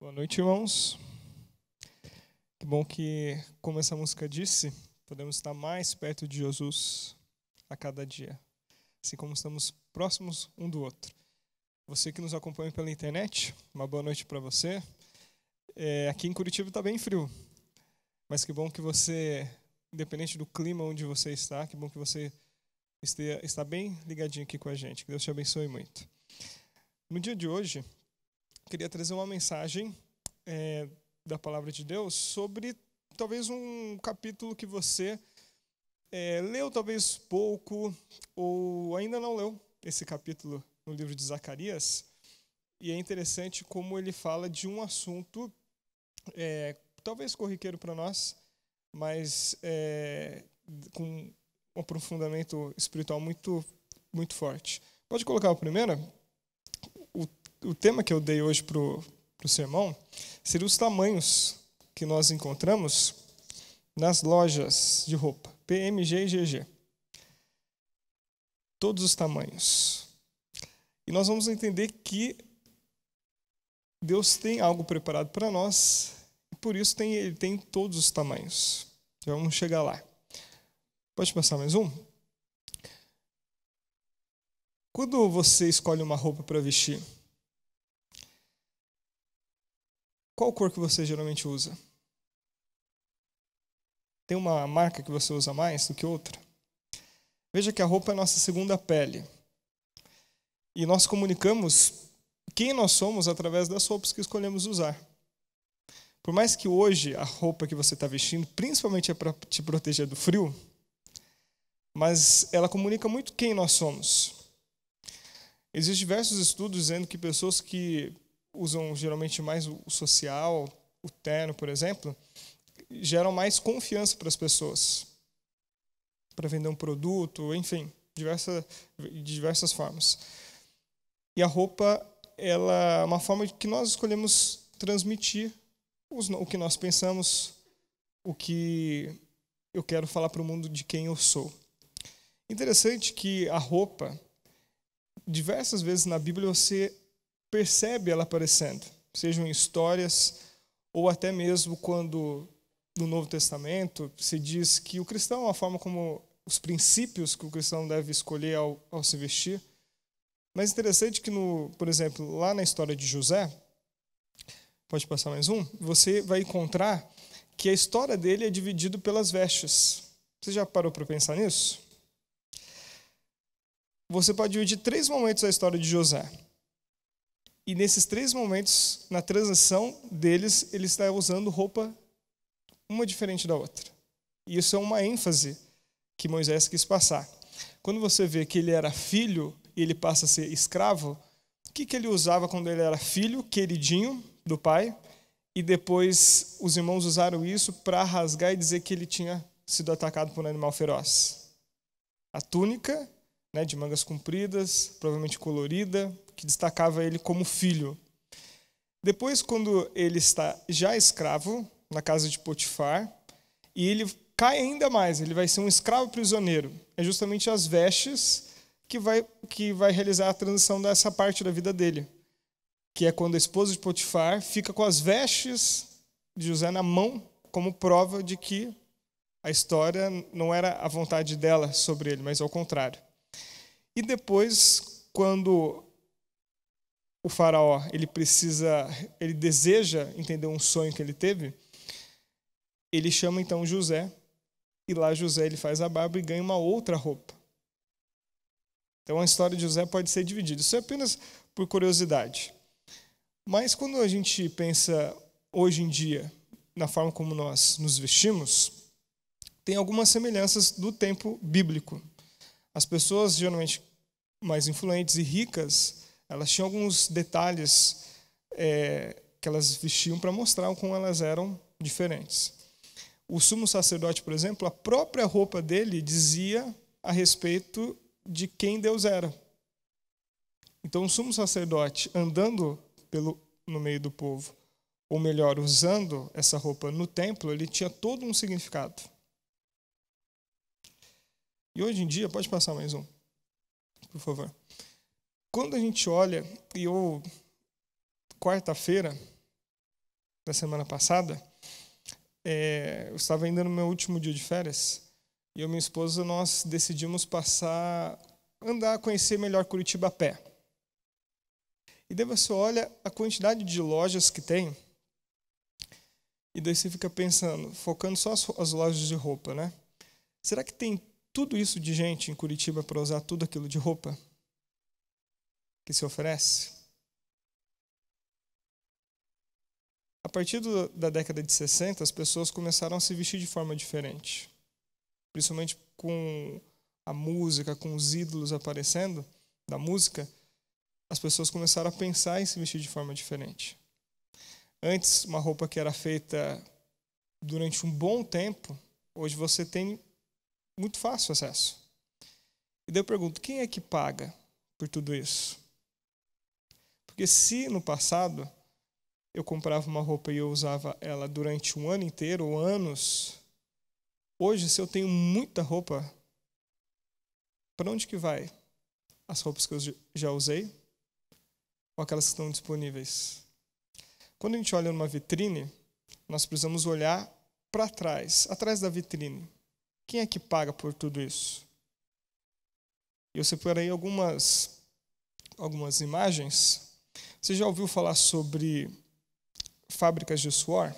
Boa noite, irmãos. Que bom que, como essa música disse, podemos estar mais perto de Jesus a cada dia, assim como estamos próximos um do outro. Você que nos acompanha pela internet, uma boa noite para você. Aqui em Curitiba está bem frio, mas que bom que você, independente do clima onde você está, que bom que você está bem ligadinho aqui com a gente. Que Deus te abençoe muito. No dia de hoje, queria trazer uma mensagem da Palavra de Deus sobre talvez um capítulo que você leu talvez pouco ou ainda não leu esse capítulo no livro de Zacarias. E é interessante como ele fala de um assunto talvez corriqueiro para nós, mas com um aprofundamento espiritual muito, muito forte. Pode colocar o primeiro? O tema que eu dei hoje para o sermão seria os tamanhos que nós encontramos nas lojas de roupa, PMG e GG. Todos os tamanhos. E nós vamos entender que Deus tem algo preparado para nós, e por isso Ele tem todos os tamanhos. Já vamos chegar lá. Pode passar mais um? Quando você escolhe uma roupa para vestir, qual cor que você geralmente usa? Tem uma marca que você usa mais do que outra? Veja que a roupa é a nossa segunda pele. E nós comunicamos quem nós somos através das roupas que escolhemos usar. Por mais que hoje a roupa que você está vestindo, principalmente é para te proteger do frio, mas ela comunica muito quem nós somos. Existem diversos estudos dizendo que pessoas que usam geralmente mais o social, o terno, por exemplo, geram mais confiança para as pessoas, para vender um produto, enfim, de diversas formas. E a roupa, ela é uma forma que nós escolhemos transmitir o que nós pensamos, o que eu quero falar para o mundo de quem eu sou. Interessante que a roupa, diversas vezes na Bíblia você percebe ela aparecendo, sejam em histórias ou até mesmo quando no Novo Testamento se diz que o cristão, a forma como os princípios que o cristão deve escolher ao se vestir. Mas interessante que, por exemplo, lá na história de José, pode passar mais um, você vai encontrar que a história dele é dividida pelas vestes. Você já parou para pensar nisso? Você pode dividir 3 momentos da história de José. E nesses 3 momentos, na transição deles, ele está usando roupa uma diferente da outra. E isso é uma ênfase que Moisés quis passar. Quando você vê que ele era filho e ele passa a ser escravo, o que ele usava quando ele era filho, queridinho do pai, e depois os irmãos usaram isso para rasgar e dizer que ele tinha sido atacado por um animal feroz? A túnica, de mangas compridas, provavelmente colorida, que destacava ele como filho. Depois, quando ele está já escravo, na casa de Potifar, e ele cai ainda mais, ele vai ser um escravo prisioneiro. É justamente as vestes que vai realizar a transição dessa parte da vida dele, que é quando a esposa de Potifar fica com as vestes de José na mão, como prova de que a história não era a vontade dela sobre ele, mas ao contrário. E depois, quando o faraó ele deseja entender um sonho que ele teve, ele chama então José, e lá José ele faz a barba e ganha uma outra roupa. Então a história de José pode ser dividida. Isso é apenas por curiosidade. Mas quando a gente pensa hoje em dia na forma como nós nos vestimos, tem algumas semelhanças do tempo bíblico. As pessoas, geralmente mais influentes e ricas, elas tinham alguns detalhes que elas vestiam para mostrar como elas eram diferentes. O sumo sacerdote, por exemplo, a própria roupa dele dizia a respeito de quem Deus era. Então, o sumo sacerdote andando no meio do povo, ou melhor, usando essa roupa no templo, ele tinha todo um significado. E hoje em dia, pode passar mais um, por favor. Quando a gente olha, quarta-feira, da semana passada, eu estava ainda no meu último dia de férias, e eu e minha esposa, nós decidimos andar, conhecer melhor Curitiba a pé. E daí você olha a quantidade de lojas que tem, e daí você fica pensando, focando só as lojas de roupa, né? Será que tem tudo isso de gente em Curitiba para usar tudo aquilo de roupa que se oferece? A partir da década de 60, as pessoas começaram a se vestir de forma diferente. Principalmente com a música, com os ídolos aparecendo da música, as pessoas começaram a pensar em se vestir de forma diferente. Antes, uma roupa que era feita durante um bom tempo, hoje você tem muito fácil acesso. E daí eu pergunto, quem é que paga por tudo isso? Porque se no passado eu comprava uma roupa e eu usava ela durante um ano inteiro ou anos, hoje, se eu tenho muita roupa, para onde que vai as roupas que eu já usei ou aquelas que estão disponíveis? Quando a gente olha numa vitrine, nós precisamos olhar para trás, atrás da vitrine. Quem é que paga por tudo isso? E eu separei algumas imagens. Você já ouviu falar sobre fábricas de suor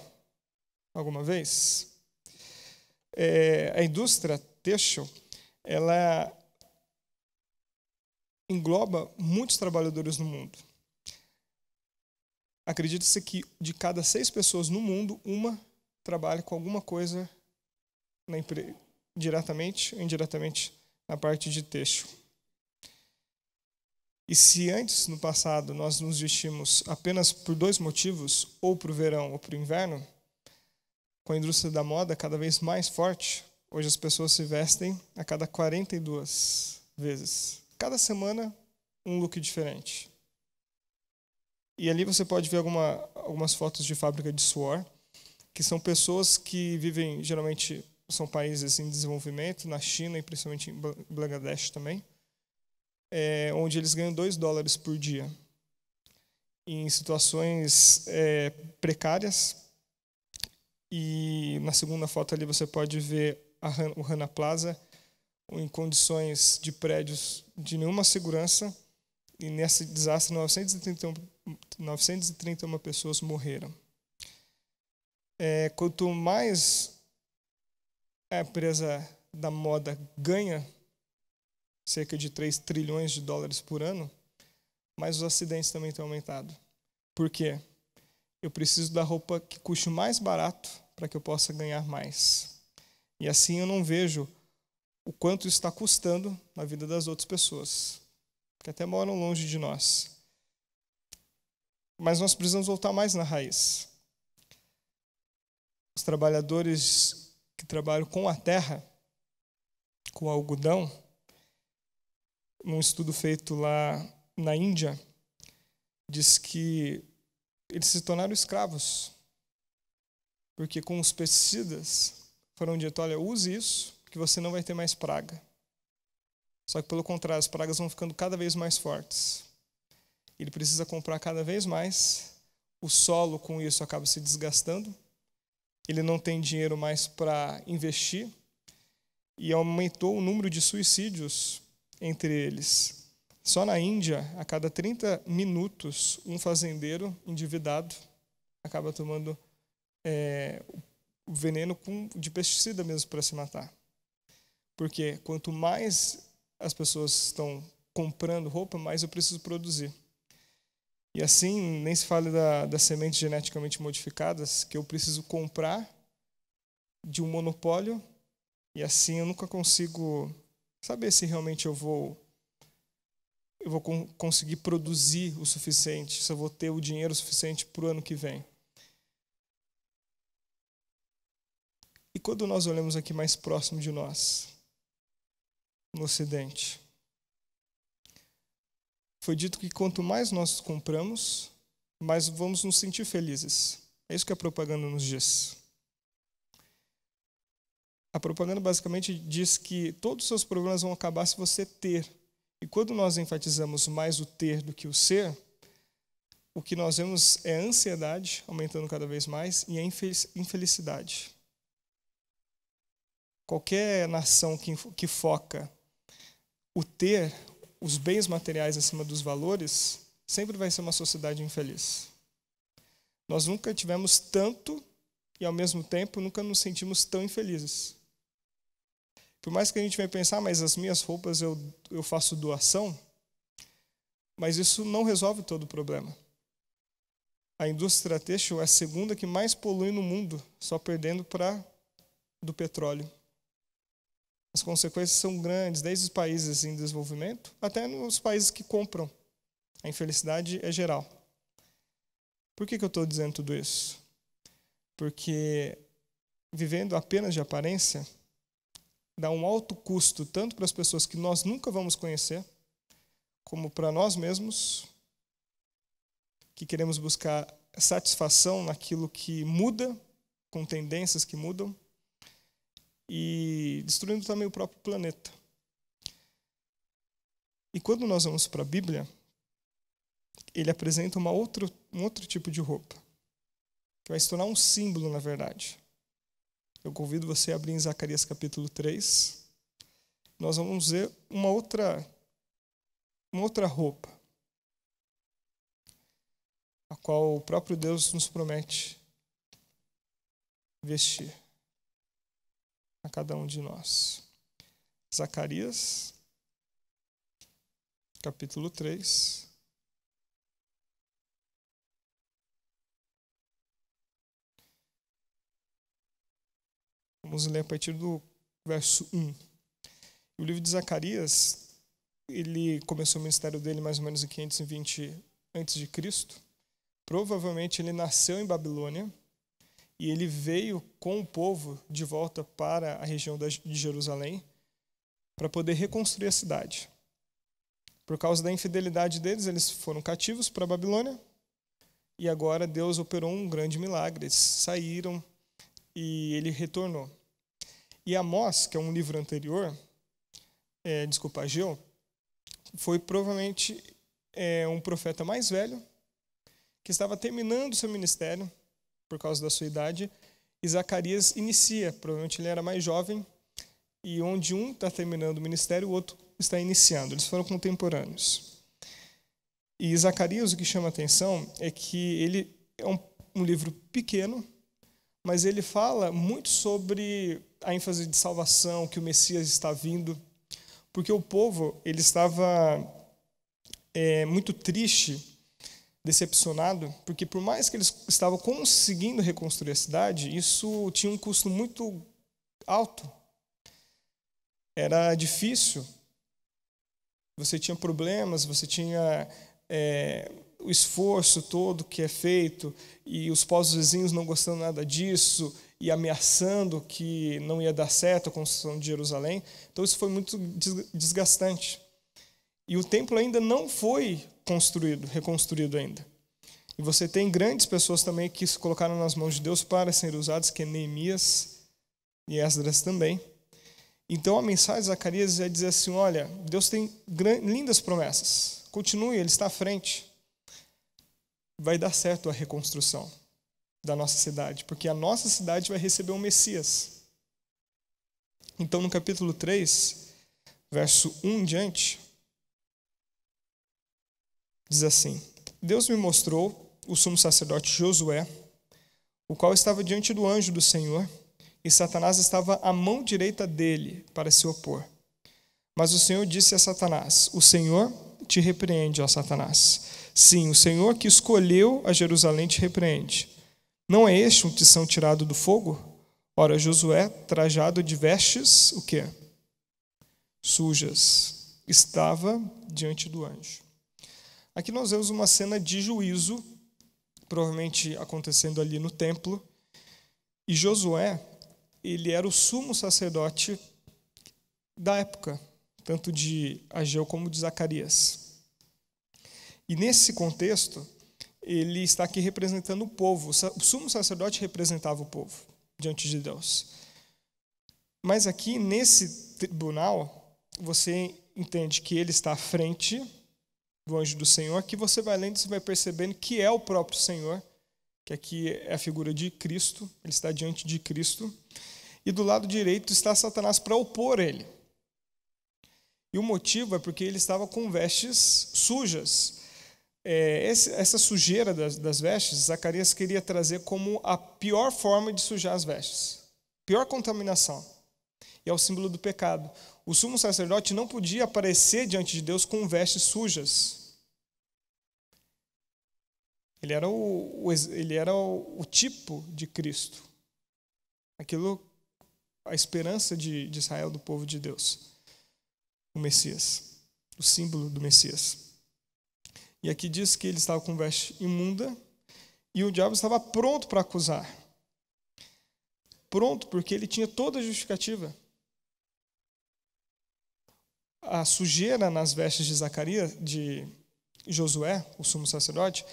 alguma vez? A indústria têxtil, ela engloba muitos trabalhadores no mundo. Acredita-se que de cada 6 pessoas no mundo, uma trabalha com alguma coisa diretamente ou indiretamente na parte de têxtil. E se antes, no passado, nós nos vestimos apenas por 2 motivos, ou para o verão ou para o inverno, com a indústria da moda cada vez mais forte, hoje as pessoas se vestem a cada 42 vezes. Cada semana, um look diferente. E ali você pode ver algumas fotos de fábrica de suor, que são pessoas que vivem, geralmente, são países em desenvolvimento, na China e principalmente em Bangladesh também, onde eles ganham $2 por dia. Em situações precárias. E na segunda foto ali você pode ver o Rana Plaza em condições de prédios de nenhuma segurança. E nesse desastre, 931 pessoas morreram. Quanto mais a empresa da moda ganha, cerca de $3 trilhões por ano, mais os acidentes também têm aumentado. Por quê? Eu preciso da roupa que custe mais barato para que eu possa ganhar mais. E assim eu não vejo o quanto isso está custando na vida das outras pessoas, que até moram longe de nós. Mas nós precisamos voltar mais na raiz. Os trabalhadores que trabalham com a terra, com o algodão, num estudo feito lá na Índia, diz que eles se tornaram escravos, porque com os pesticidas foram dito, olha, use isso, que você não vai ter mais praga. Só que, pelo contrário, as pragas vão ficando cada vez mais fortes. Ele precisa comprar cada vez mais, o solo com isso acaba se desgastando, ele não tem dinheiro mais para investir, e aumentou o número de suicídios entre eles. Só na Índia, a cada 30 minutos, um fazendeiro endividado acaba tomando o veneno de pesticida mesmo para se matar. Porque quanto mais as pessoas estão comprando roupa, mais eu preciso produzir. E assim, nem se fala das sementes geneticamente modificadas, que eu preciso comprar de um monopólio, e assim eu nunca consigo saber se realmente eu vou conseguir produzir o suficiente, se eu vou ter o dinheiro suficiente para o ano que vem. E quando nós olhamos aqui mais próximo de nós, no Ocidente, foi dito que quanto mais nós compramos, mais vamos nos sentir felizes. É isso que a propaganda nos diz. A propaganda basicamente diz que todos os seus problemas vão acabar se você ter. E quando nós enfatizamos mais o ter do que o ser, o que nós vemos é a ansiedade aumentando cada vez mais e a infelicidade. Qualquer nação que foca o ter os bens materiais acima dos valores, sempre vai ser uma sociedade infeliz. Nós nunca tivemos tanto e, ao mesmo tempo, nunca nos sentimos tão infelizes. Por mais que a gente venha pensar, mas as minhas roupas eu faço doação, mas isso não resolve todo o problema. A indústria têxtil é a segunda que mais polui no mundo, só perdendo para do petróleo. As consequências são grandes, desde os países em desenvolvimento até nos países que compram. A infelicidade é geral. Por que eu estou dizendo tudo isso? Porque vivendo apenas de aparência dá um alto custo tanto para as pessoas que nós nunca vamos conhecer, como para nós mesmos, que queremos buscar satisfação naquilo que muda, com tendências que mudam, e destruindo também o próprio planeta. E quando nós vamos para a Bíblia, ele apresenta um outro tipo de roupa, que vai se tornar um símbolo, na verdade. Eu convido você a abrir em Zacarias capítulo 3. Nós vamos ver uma outra roupa, a qual o próprio Deus nos promete vestir a cada um de nós. Zacarias, capítulo 3. Vamos ler a partir do verso 1. O livro de Zacarias, ele começou o ministério dele mais ou menos em 520 a.C. Provavelmente ele nasceu em Babilônia e ele veio com o povo de volta para a região de Jerusalém para poder reconstruir a cidade. Por causa da infidelidade deles, eles foram cativos para a Babilônia e agora Deus operou um grande milagre. Eles saíram e ele retornou. E Amós, que é um livro anterior, Ageu, foi provavelmente um profeta mais velho, que estava terminando seu ministério, por causa da sua idade, e Zacarias inicia, provavelmente ele era mais jovem, e onde um está terminando o ministério, o outro está iniciando, eles foram contemporâneos. E Zacarias, o que chama a atenção é que ele é um livro pequeno, mas ele fala muito sobre a ênfase de salvação, que o Messias está vindo, porque o povo ele estava muito triste, decepcionado, porque por mais que eles estavam conseguindo reconstruir a cidade, isso tinha um custo muito alto. Era difícil. Você tinha problemas, você tinha o esforço todo que é feito, e os povos vizinhos não gostando nada disso, e ameaçando que não ia dar certo a construção de Jerusalém. Então isso foi muito desgastante. E o templo ainda não foi reconstruído ainda. E você tem grandes pessoas também que se colocaram nas mãos de Deus para serem usadas, que é Neemias e Esdras também. Então a mensagem de Zacarias é dizer assim, olha, Deus tem lindas promessas, continue, Ele está à frente. Vai dar certo a reconstrução da nossa cidade, porque a nossa cidade vai receber um Messias. Então no capítulo 3, verso 1 em diante, diz assim, Deus me mostrou o sumo sacerdote Josué, o qual estava diante do anjo do Senhor, e Satanás estava à mão direita dele para se opor. Mas o Senhor disse a Satanás, o Senhor te repreende, ó Satanás. Sim, o Senhor que escolheu a Jerusalém te repreende. Não é este um tição tirado do fogo? Ora, Josué, trajado de vestes, o quê? Sujas, estava diante do anjo. Aqui nós vemos uma cena de juízo, provavelmente acontecendo ali no templo. E Josué, ele era o sumo sacerdote da época, tanto de Ageu como de Zacarias. E nesse contexto, ele está aqui representando o povo. O sumo sacerdote representava o povo diante de Deus. Mas aqui, nesse tribunal, você entende que ele está à frente do anjo do Senhor, que você vai lendo e você vai percebendo que é o próprio Senhor, que aqui é a figura de Cristo, ele está diante de Cristo, e do lado direito está Satanás para opor ele. E o motivo é porque ele estava com vestes sujas. Essa sujeira das vestes, Zacarias queria trazer como a pior forma de sujar as vestes, pior contaminação, e é o símbolo do pecado. O sumo sacerdote não podia aparecer diante de Deus com vestes sujas. Ele era o tipo de Cristo, a esperança de Israel, do povo de Deus, o Messias, o símbolo do Messias. E aqui diz que ele estava com veste imunda e o diabo estava pronto para acusar. Pronto, porque ele tinha toda a justificativa. A sujeira nas vestes de Zacarias, de Josué, o sumo sacerdote,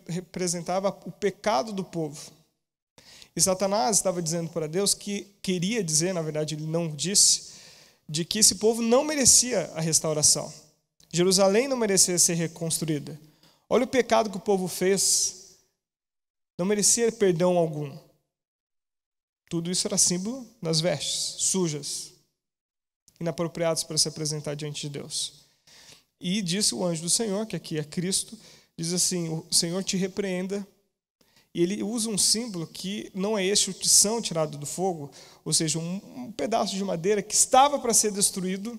representava o pecado do povo. E Satanás estava dizendo para Deus que queria dizer, na verdade ele não disse, de que esse povo não merecia a restauração. Jerusalém não merecia ser reconstruída. Olha o pecado que o povo fez. Não merecia perdão algum. Tudo isso era símbolo das vestes sujas, inapropriadas para se apresentar diante de Deus. E disse o anjo do Senhor, que aqui é Cristo, diz assim: o Senhor te repreenda. E ele usa um símbolo que não é este o tição tirado do fogo, ou seja, um pedaço de madeira que estava para ser destruído,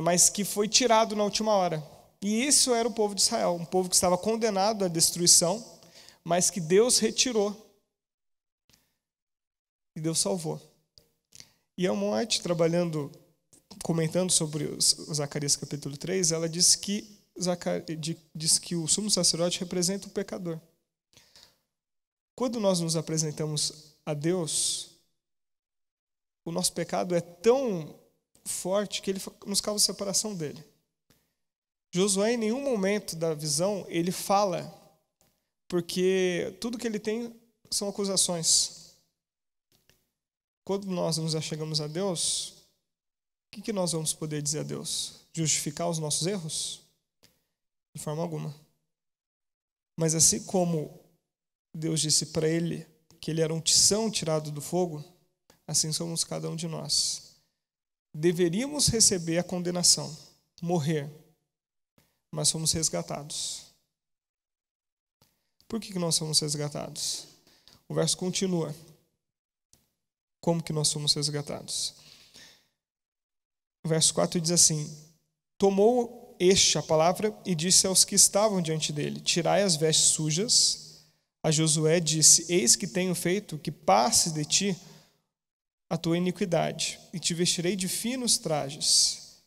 mas que foi tirado na última hora. E isso era o povo de Israel, um povo que estava condenado à destruição, mas que Deus retirou. E Deus salvou. E a White, comentando sobre Zacarias capítulo 3, ela diz que o sumo sacerdote representa o pecador. Quando nós nos apresentamos a Deus, o nosso pecado é tão forte que ele nos causa separação dele. Josué, em nenhum momento da visão, ele fala, porque tudo que ele tem são acusações. Quando nós nos achegamos a Deus, o que nós vamos poder dizer a Deus? Justificar os nossos erros? De forma alguma. Mas assim como Deus disse para ele que ele era um tição tirado do fogo, assim somos cada um de nós. Deveríamos receber a condenação, morrer, mas somos resgatados. Por que nós somos resgatados? O verso continua. Como que nós somos resgatados? O verso 4 diz assim: tomou a palavra e disse aos que estavam diante dele: tirai as vestes sujas. A Josué disse: eis que tenho feito que passe de ti a tua iniquidade, e te vestirei de finos trajes.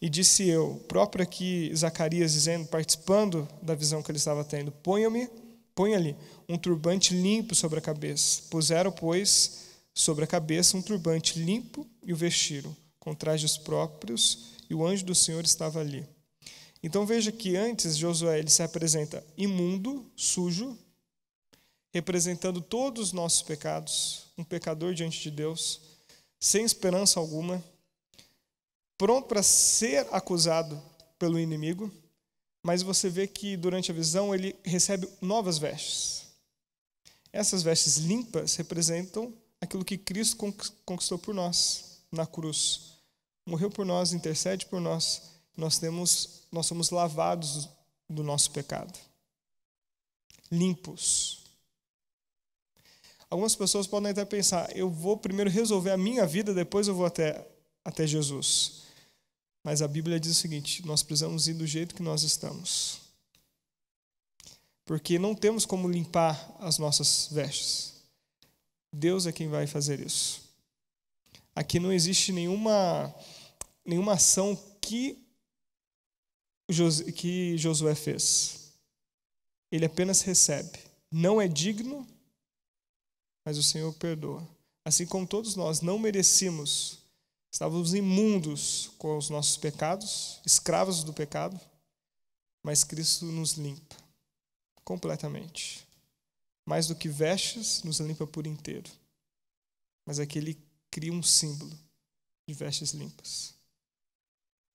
E disse eu, próprio aqui Zacarias dizendo, participando da visão que ele estava tendo: ponha-lhe um turbante limpo sobre a cabeça. Puseram, pois, sobre a cabeça um turbante limpo e o vestiram com trajes próprios, e o anjo do Senhor estava ali. Então veja que antes Josué ele se apresenta imundo, sujo, representando todos os nossos pecados, um pecador diante de Deus, sem esperança alguma, pronto para ser acusado pelo inimigo, mas você vê que durante a visão ele recebe novas vestes. Essas vestes limpas representam aquilo que Cristo conquistou por nós na cruz. Morreu por nós, intercede por nós, nós somos lavados do nosso pecado. Limpos. Algumas pessoas podem até pensar: eu vou primeiro resolver a minha vida, depois eu vou até Jesus. Mas a Bíblia diz o seguinte: nós precisamos ir do jeito que nós estamos. Porque não temos como limpar as nossas vestes. Deus é quem vai fazer isso. Aqui não existe nenhuma ação que Josué fez. Ele apenas recebe. Não é digno, mas o Senhor perdoa. Assim como todos nós não merecíamos, estávamos imundos com os nossos pecados, escravos do pecado, mas Cristo nos limpa completamente. Mais do que vestes, nos limpa por inteiro. Mas aqui ele cria um símbolo de vestes limpas.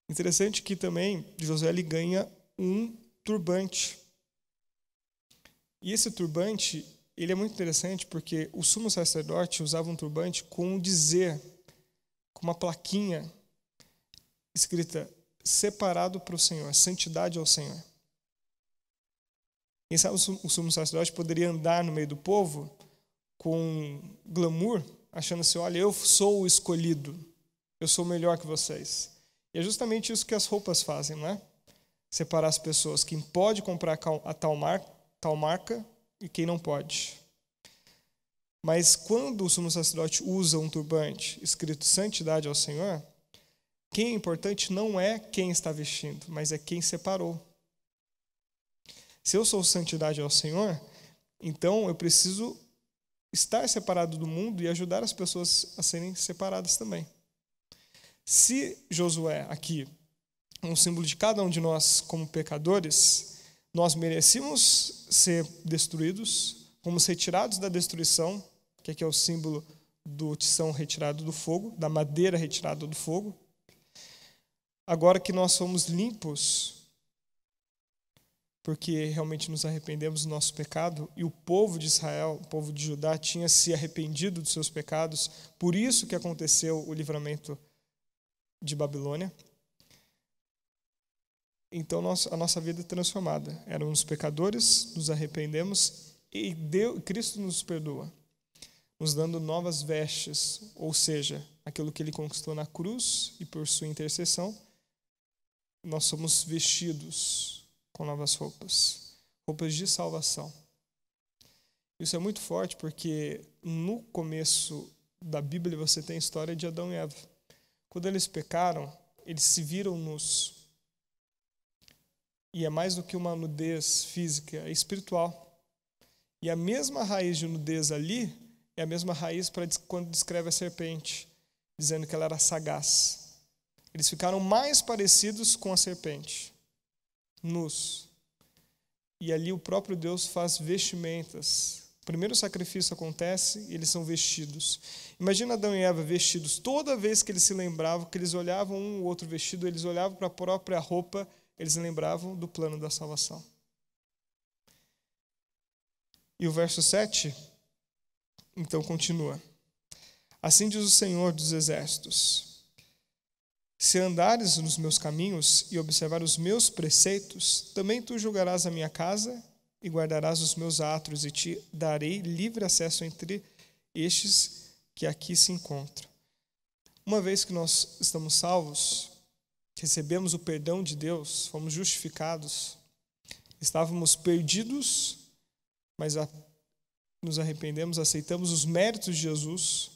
Interessante que também Josué ele ganha um turbante. E esse turbante, ele é muito interessante porque o sumo sacerdote usava um turbante com um dizer, com uma plaquinha escrita separado para o Senhor, santidade ao Senhor. Quem sabe o sumo sacerdote poderia andar no meio do povo com glamour, achando assim, olha, eu sou o escolhido, eu sou melhor que vocês. E é justamente isso que as roupas fazem, não é? Separar as pessoas, quem pode comprar a tal marca e quem não pode. Mas quando o sumo sacerdote usa um turbante escrito santidade ao Senhor, quem é importante não é quem está vestindo, mas é quem separou. Se eu sou santidade ao Senhor, então eu preciso estar separado do mundo e ajudar as pessoas a serem separadas também. Se Josué aqui é um símbolo de cada um de nós como pecadores, nós merecíamos ser destruídos, fomos retirados da destruição, que aqui é o símbolo do tição retirado do fogo, da madeira retirada do fogo. Agora que nós somos limpos, porque realmente nos arrependemos do nosso pecado, e o povo de Israel, o povo de Judá, tinha se arrependido dos seus pecados, por isso que aconteceu o livramento de Babilônia. Então a nossa vida é transformada. Éramos pecadores, nos arrependemos e Cristo nos perdoa, nos dando novas vestes, ou seja, aquilo que Ele conquistou na cruz e por sua intercessão, nós somos vestidos com novas roupas, roupas de salvação. Isso é muito forte porque no começo da Bíblia você tem a história de Adão e Eva. Quando eles pecaram, eles se viram nus. E é mais do que uma nudez física, é espiritual. E a mesma raiz de nudez ali é a mesma raiz para quando descreve a serpente, dizendo que ela era sagaz. Eles ficaram mais parecidos com a serpente, nus. E ali o próprio Deus faz vestimentas. O primeiro sacrifício acontece e eles são vestidos. Imagina Adão e Eva vestidos. Toda vez que eles se lembravam, que eles olhavam um ou outro vestido, eles olhavam para a própria roupa, eles lembravam do plano da salvação. E o verso 7, então, continua. Assim diz o Senhor dos Exércitos: se andares nos meus caminhos e observar os meus preceitos, também tu julgarás a minha casa e guardarás os meus átrios, e te darei livre acesso entre estes que aqui se encontram. Uma vez que nós estamos salvos, recebemos o perdão de Deus, fomos justificados, estávamos perdidos, mas nos arrependemos, aceitamos os méritos de Jesus.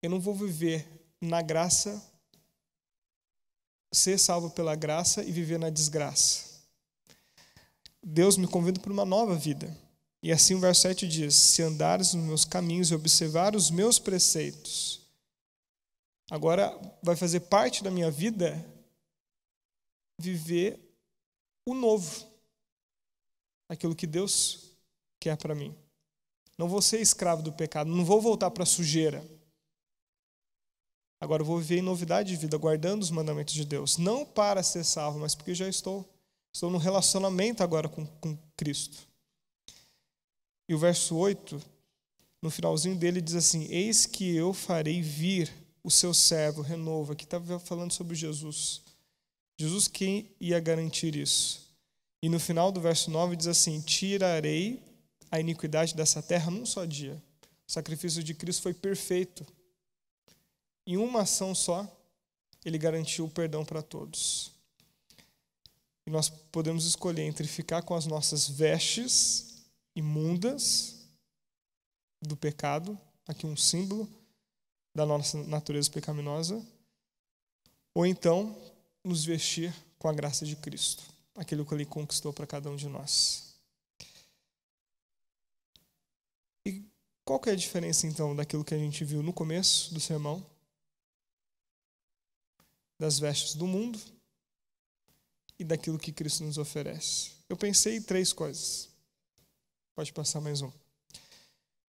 Eu não vou viver na graça, ser salvo pela graça e viver na desgraça. Deus me convida para uma nova vida. E assim o verso 7 diz: se andares nos meus caminhos e observar os meus preceitos. Agora vai fazer parte da minha vida viver o novo, aquilo que Deus quer para mim. Não vou ser escravo do pecado, não vou voltar para a sujeira. Agora eu vou viver em novidade de vida, guardando os mandamentos de Deus. Não para ser salvo, mas porque já estou num relacionamento agora com Cristo. E o verso 8, no finalzinho dele, diz assim: eis que eu farei vir o seu servo, renovo. Aqui estava falando sobre Jesus. Jesus quem ia garantir isso. E no final do verso 9 diz assim: tirarei a iniquidade dessa terra num só dia. O sacrifício de Cristo foi perfeito. Em uma ação só, ele garantiu o perdão para todos. E nós podemos escolher entre ficar com as nossas vestes imundas do pecado, aqui um símbolo da nossa natureza pecaminosa, ou então nos vestir com a graça de Cristo, aquilo que Ele conquistou para cada um de nós. E qual que é a diferença, então, daquilo que a gente viu no começo do sermão, das vestes do mundo e daquilo que Cristo nos oferece? Eu pensei em 3 coisas. Pode passar mais um.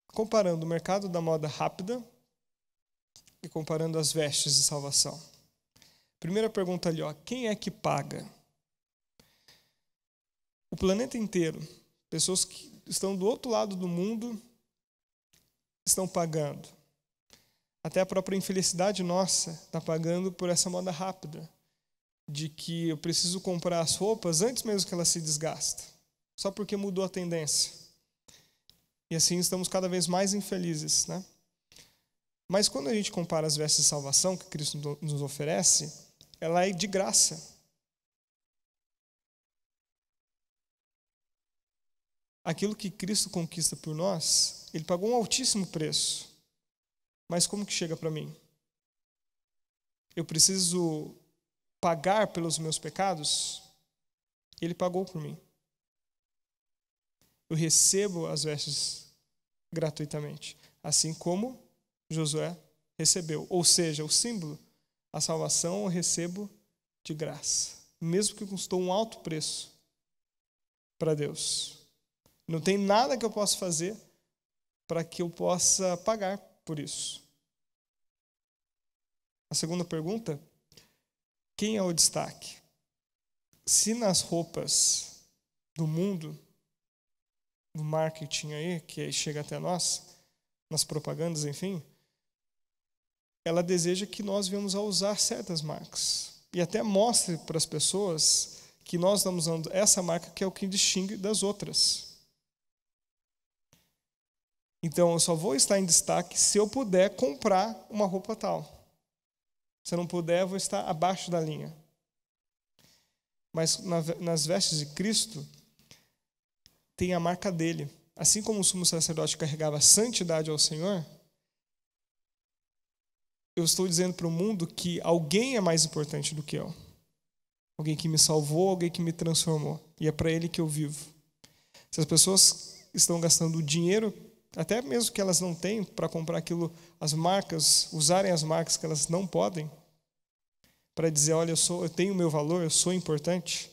Comparando o mercado da moda rápida e comparando as vestes de salvação. Primeira pergunta ali, ó, quem é que paga? O planeta inteiro, pessoas que estão do outro lado do mundo, estão pagando. Até a própria infelicidade nossa está pagando por essa moda rápida, de que eu preciso comprar as roupas antes mesmo que elas se desgastem, só porque mudou a tendência. E assim estamos cada vez mais infelizes, né? Mas quando a gente compara as vestes de salvação que Cristo nos oferece, ela é de graça. Aquilo que Cristo conquista por nós, Ele pagou um altíssimo preço. Mas como que chega para mim? Eu preciso pagar pelos meus pecados? Ele pagou por mim. Eu recebo as vestes gratuitamente, assim como Josué recebeu. Ou seja, o símbolo, a salvação eu recebo de graça, mesmo que custou um alto preço para Deus. Não tem nada que eu possa fazer para que eu possa pagar por isso. A segunda pergunta, quem é o destaque? Se nas roupas do mundo, no marketing aí, que chega até nós, nas propagandas, enfim, ela deseja que nós venhamos a usar certas marcas. E até mostre para as pessoas que nós estamos usando essa marca que é o que distingue das outras. Então, eu só vou estar em destaque se eu puder comprar uma roupa tal. Se eu não puder, eu vou estar abaixo da linha. Mas nas vestes de Cristo, tem a marca dele. Assim como o sumo sacerdote carregava a santidade ao Senhor, eu estou dizendo para o mundo que alguém é mais importante do que eu. Alguém que me salvou, alguém que me transformou. E é para ele que eu vivo. Se as pessoas estão gastando dinheiro, até mesmo que elas não têm, para comprar aquilo, as marcas, usarem as marcas que elas não podem, para dizer, olha, eu tenho o meu valor, eu sou importante.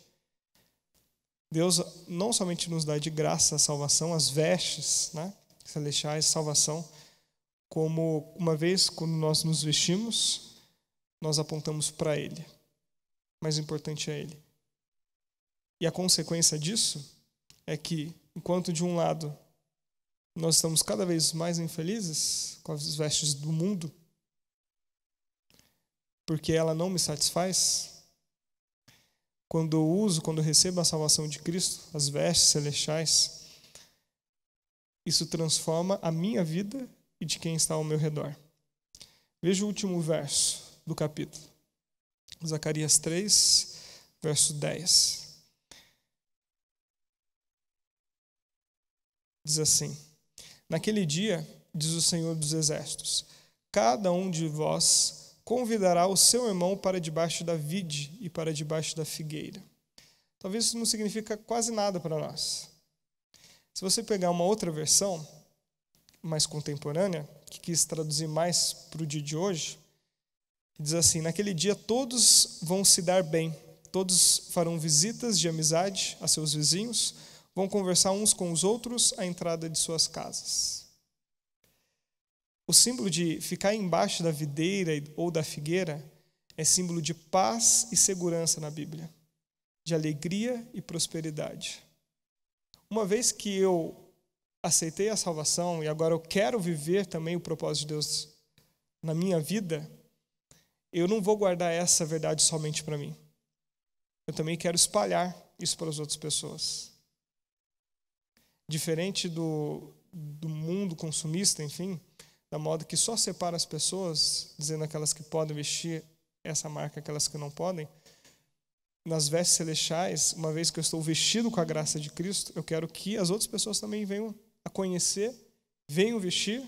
Deus não somente nos dá de graça a salvação, as vestes, né, celestiais, salvação, como uma vez, quando nós nos vestimos, nós apontamos para Ele. Mais importante é Ele. E a consequência disso é que, enquanto de um lado nós estamos cada vez mais infelizes com as vestes do mundo, porque ela não me satisfaz, quando eu recebo a salvação de Cristo, as vestes celestiais, isso transforma a minha vida e de quem está ao meu redor. Veja o último verso do capítulo. Zacarias 3, verso 10. Diz assim: naquele dia, diz o Senhor dos Exércitos, cada um de vós convidará o seu irmão para debaixo da vide e para debaixo da figueira. Talvez isso não significa quase nada para nós. Se você pegar uma outra versão, mais contemporânea, que quis traduzir mais para o dia de hoje, diz assim: naquele dia todos vão se dar bem, todos farão visitas de amizade a seus vizinhos, vão conversar uns com os outros à entrada de suas casas. O símbolo de ficar embaixo da videira ou da figueira é símbolo de paz e segurança na Bíblia, de alegria e prosperidade. Uma vez que eu aceitei a salvação e agora eu quero viver também o propósito de Deus na minha vida, eu não vou guardar essa verdade somente para mim. Eu também quero espalhar isso para as outras pessoas. Diferente do mundo consumista, enfim, da moda que só separa as pessoas, dizendo aquelas que podem vestir essa marca, aquelas que não podem, nas vestes celestiais, uma vez que eu estou vestido com a graça de Cristo, eu quero que as outras pessoas também venham a conhecer, venham vestir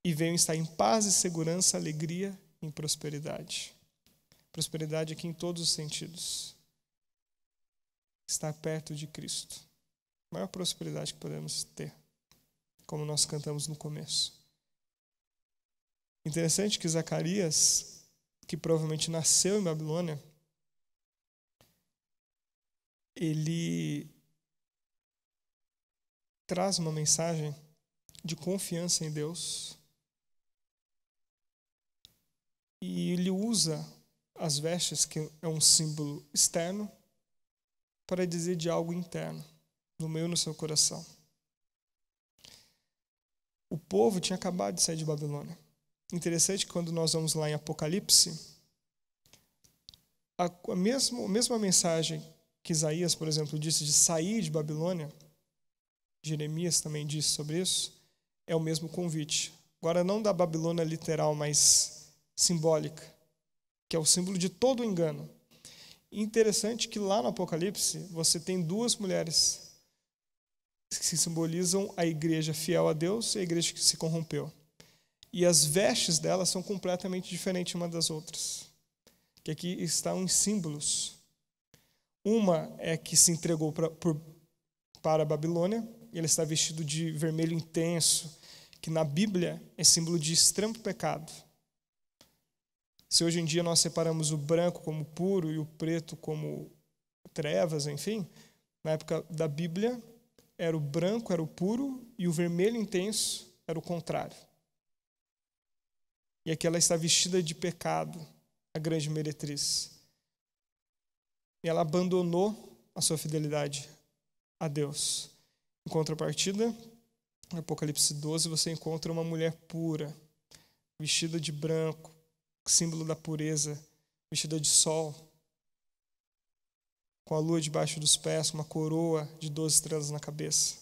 e venham estar em paz e segurança, alegria e prosperidade. Prosperidade aqui em todos os sentidos. Estar perto de Cristo. A maior prosperidade que podemos ter, como nós cantamos no começo. Interessante que Zacarias, que provavelmente nasceu em Babilônia, ele traz uma mensagem de confiança em Deus, E ele usa as vestes, que é um símbolo externo, para dizer de algo interno, no meio no seu coração. O povo tinha acabado de sair de Babilônia. Interessante que quando nós vamos lá em Apocalipse, a mesma mensagem que Isaías, por exemplo, disse de sair de Babilônia, Jeremias também disse sobre isso, é o mesmo convite. Agora, não da Babilônia literal, mas simbólica, que é o símbolo de todo o engano. Interessante que lá no Apocalipse você tem duas mulheres que simbolizam a igreja fiel a Deus e a igreja que se corrompeu. E as vestes delas são completamente diferentes uma das outras. Que aqui estão em símbolos. Uma é que se entregou para a Babilônia, e ele está vestido de vermelho intenso, que na Bíblia é símbolo de extremo pecado. Se hoje em dia nós separamos o branco como puro e o preto como trevas, enfim, na época da Bíblia, era o branco, era o puro, e o vermelho intenso era o contrário. E aqui ela está vestida de pecado, a grande meretriz. E ela abandonou a sua fidelidade a Deus. Em contrapartida, no Apocalipse 12, você encontra uma mulher pura, vestida de branco, símbolo da pureza, vestida de sol, com a lua debaixo dos pés, com uma coroa de 12 estrelas na cabeça.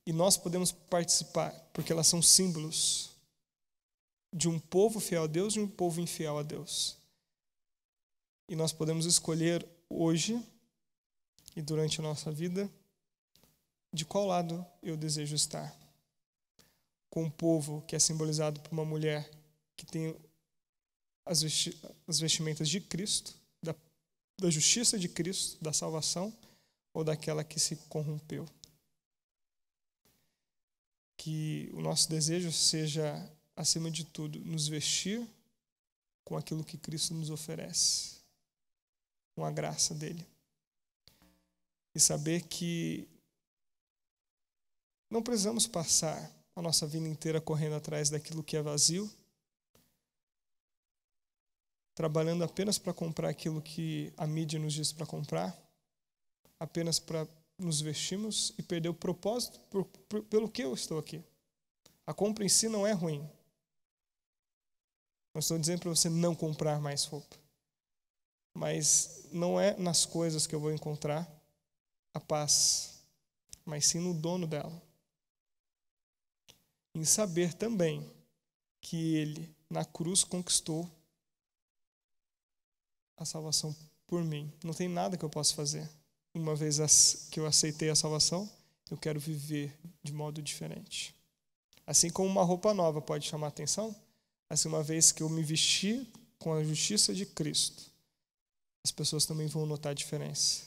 E nós podemos participar, porque elas são símbolos de um povo fiel a Deus e um povo infiel a Deus. E nós podemos escolher hoje e durante a nossa vida de qual lado eu desejo estar. Com um povo que é simbolizado por uma mulher que tem as vestimentas de Cristo, da justiça de Cristo, da salvação, ou daquela que se corrompeu. Que o nosso desejo seja, acima de tudo, nos vestir com aquilo que Cristo nos oferece, com a graça dele. E saber que não precisamos passar a nossa vida inteira correndo atrás daquilo que é vazio, trabalhando apenas para comprar aquilo que a mídia nos diz para comprar, apenas para nos vestirmos e perder o propósito pelo que eu estou aqui. A compra em si não é ruim. Não estou dizendo para você não comprar mais roupa. Mas não é nas coisas que eu vou encontrar a paz, mas sim no dono dela. Em saber também que ele, na cruz, conquistou a salvação por mim. Não tem nada que eu possa fazer. Uma vez que eu aceitei a salvação, eu quero viver de modo diferente. Assim como uma roupa nova pode chamar a atenção, assim, uma vez que eu me vesti com a justiça de Cristo, as pessoas também vão notar a diferença.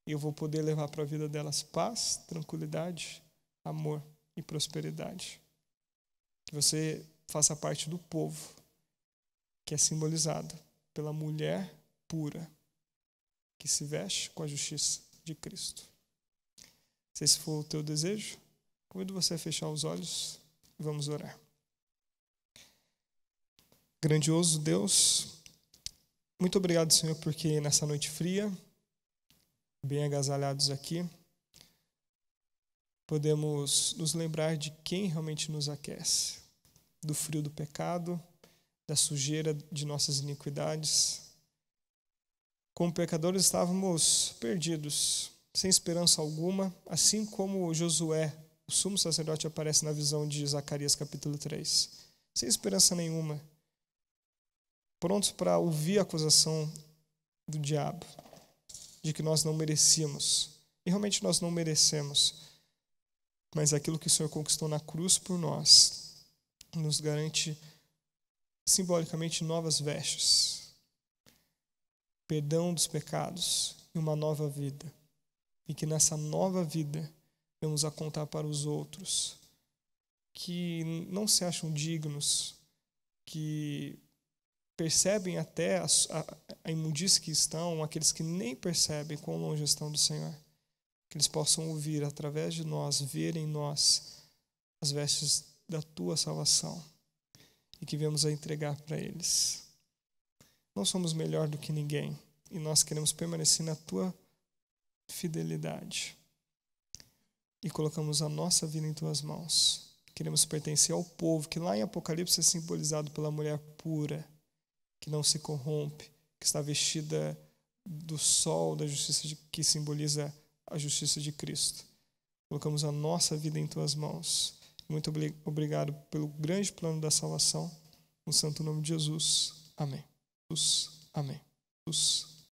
E eu vou poder levar para a vida delas paz, tranquilidade, amor e prosperidade. Que você faça parte do povo que é simbolizado pela mulher pura que se veste com a justiça de Cristo. Se esse for o teu desejo, convido você a fechar os olhos e vamos orar. Grandioso Deus, muito obrigado, Senhor, porque nessa noite fria, bem agasalhados aqui, podemos nos lembrar de quem realmente nos aquece, do frio do pecado, da sujeira de nossas iniquidades. Como pecadores estávamos perdidos, sem esperança alguma, assim como Josué, o sumo sacerdote, aparece na visão de Zacarias capítulo 3. Sem esperança nenhuma, prontos para ouvir a acusação do diabo, de que nós não merecíamos. E realmente nós não merecemos. Mas aquilo que o Senhor conquistou na cruz por nós nos garante simbolicamente novas vestes, perdão dos pecados e uma nova vida. E que nessa nova vida vamos a contar para os outros que não se acham dignos, que percebem até a imundície que estão, aqueles que nem percebem quão longe estão do Senhor. Que eles possam ouvir através de nós, ver em nós as vestes da tua salvação e que venhamos a entregar para eles. não somos melhor do que ninguém e nós queremos permanecer na tua fidelidade. E colocamos a nossa vida em tuas mãos. Queremos pertencer ao povo que lá em Apocalipse é simbolizado pela mulher pura, que não se corrompe, que está vestida do sol da justiça que simboliza a justiça de Cristo. Colocamos a nossa vida em tuas mãos. Muito obrigado pelo grande plano da salvação. No santo nome de Jesus. Amém. Amém.